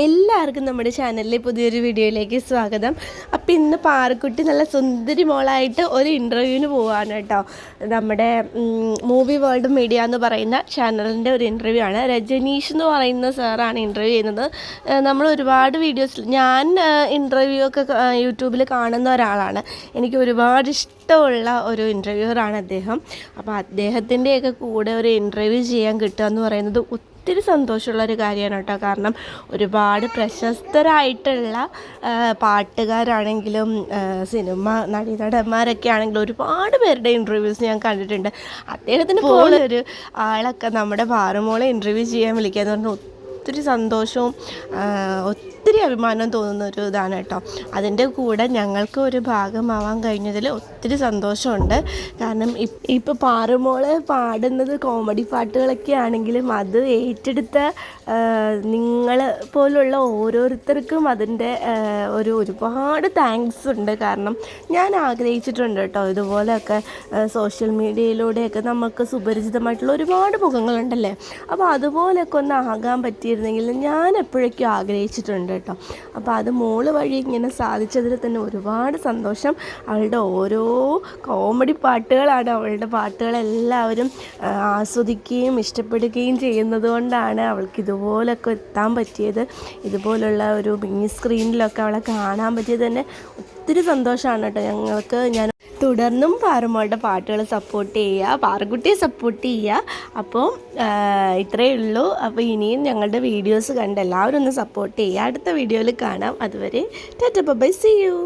എല്ലാവർക്കും നമ്മുടെ ചാനലിലെ പുതിയൊരു വീഡിയോയിലേക്ക് സ്വാഗതം. അപ്പോൾ ഇന്ന് പാറക്കുട്ടി നല്ല സുന്ദരി മോളായിട്ട് ഒരു ഇൻ്റർവ്യൂവിന് പോവാണ് കേട്ടോ. നമ്മുടെ മൂവി വേൾഡ് മീഡിയ എന്ന് പറയുന്ന ചാനലിൻ്റെ ഒരു ഇൻ്റർവ്യൂ ആണ്. രജനീഷ് എന്ന് പറയുന്ന സാറാണ് ഇൻ്റർവ്യൂ ചെയ്യുന്നത്. നമ്മൾ ഒരുപാട് വീഡിയോസിൽ ഞാൻ ഇൻ്റർവ്യൂ ഒക്കെ യൂട്യൂബിൽ കാണുന്ന ഒരാളാണ്. എനിക്ക് ഒരുപാട് ഇഷ്ടമുള്ള ഒരു ഇൻ്റർവ്യൂവറാണ് അദ്ദേഹം. അപ്പോൾ അദ്ദേഹത്തിൻ്റെയൊക്കെ കൂടെ ഒരു ഇൻ്റർവ്യൂ ചെയ്യാൻ കിട്ടുക എന്ന് പറയുന്നത് ഒത്തിരി സന്തോഷമുള്ളൊരു കാര്യമാണ് കേട്ടോ. കാരണം ഒരുപാട് പ്രശസ്തരായിട്ടുള്ള പാട്ടുകാരാണെങ്കിലും സിനിമ നടന്മാരൊക്കെ ആണെങ്കിലും ഒരുപാട് പേരുടെ ഇൻ്റർവ്യൂസ് ഞാൻ കണ്ടിട്ടുണ്ട്. അദ്ദേഹത്തിന് പോലെ ഒരു ആളൊക്കെ നമ്മുടെ പാറുമോളെ ഇൻ്റർവ്യൂ ചെയ്യാൻ വിളിക്കുക എന്ന് പറഞ്ഞാൽ ഒത്തിരി സന്തോഷവും ഒത്തിരി അഭിമാനവും തോന്നുന്ന ഒരു ഇതാണ് കേട്ടോ. അതിൻ്റെ കൂടെ ഞങ്ങൾക്ക് ഒരു ഭാഗമാവാൻ കഴിഞ്ഞതിൽ ഒത്തിരി സന്തോഷമുണ്ട്. കാരണം ഇപ്പോൾ പാറുമോള് പാടുന്നത് കോമഡി പാട്ടുകളൊക്കെ ആണെങ്കിലും അത് ഏറ്റെടുത്ത നിങ്ങൾ പോലുള്ള ഓരോരുത്തർക്കും അതിൻ്റെ ഒരുപാട് താങ്ക്സ് ഉണ്ട്. കാരണം ഞാൻ ആഗ്രഹിച്ചിട്ടുണ്ട് കേട്ടോ, ഇതുപോലെയൊക്കെ സോഷ്യൽ മീഡിയയിലൂടെയൊക്കെ നമുക്ക് സുപരിചിതമായിട്ടുള്ള ഒരുപാട് മുഖങ്ങളുണ്ടല്ലേ. അപ്പോൾ അതുപോലെയൊക്കെ ഒന്ന് ആകാൻ പറ്റിയിരുന്നെങ്കിൽ ഞാൻ എപ്പോഴേക്കും ആഗ്രഹിച്ചിട്ടുണ്ട് കേട്ടോ. അപ്പോൾ അത് മോള് വഴി ഇങ്ങനെ സാധിച്ചതിൽ തന്നെ ഒരുപാട് സന്തോഷം. അവളുടെ ഓരോ കോമഡി പാട്ടുകളാണ്, അവളുടെ പാട്ടുകളെല്ലാവരും ആസ്വദിക്കുകയും ഇഷ്ടപ്പെടുകയും ചെയ്യുന്നത് കൊണ്ടാണ് അവൾക്ക് ഇതുപോലൊക്കെ എത്താൻ പറ്റിയത്. ഇതുപോലുള്ള ഒരു മിനി സ്ക്രീനിലൊക്കെ അവളെ കാണാൻ പറ്റിയത് തന്നെ ഒത്തിരി സന്തോഷമാണ് കേട്ടോ ഞങ്ങൾക്ക്. ഞാൻ തുടർന്നും പാറുമോളുടെ പാട്ടുകൾ സപ്പോർട്ട് ചെയ്യുക, പാറുകുട്ടിയെ സപ്പോർട്ട് ചെയ്യുക. അപ്പോൾ ഇത്രയേ ഉള്ളൂ. അപ്പോൾ ഇനിയും ഞങ്ങളുടെ വീഡിയോസ് കണ്ട് എല്ലാവരും ഒന്ന് സപ്പോർട്ട് ചെയ്യുക. അടുത്ത വീഡിയോയിൽ കാണാം. അതുവരെ ടാറ്റാ ബൈ, സീ യു.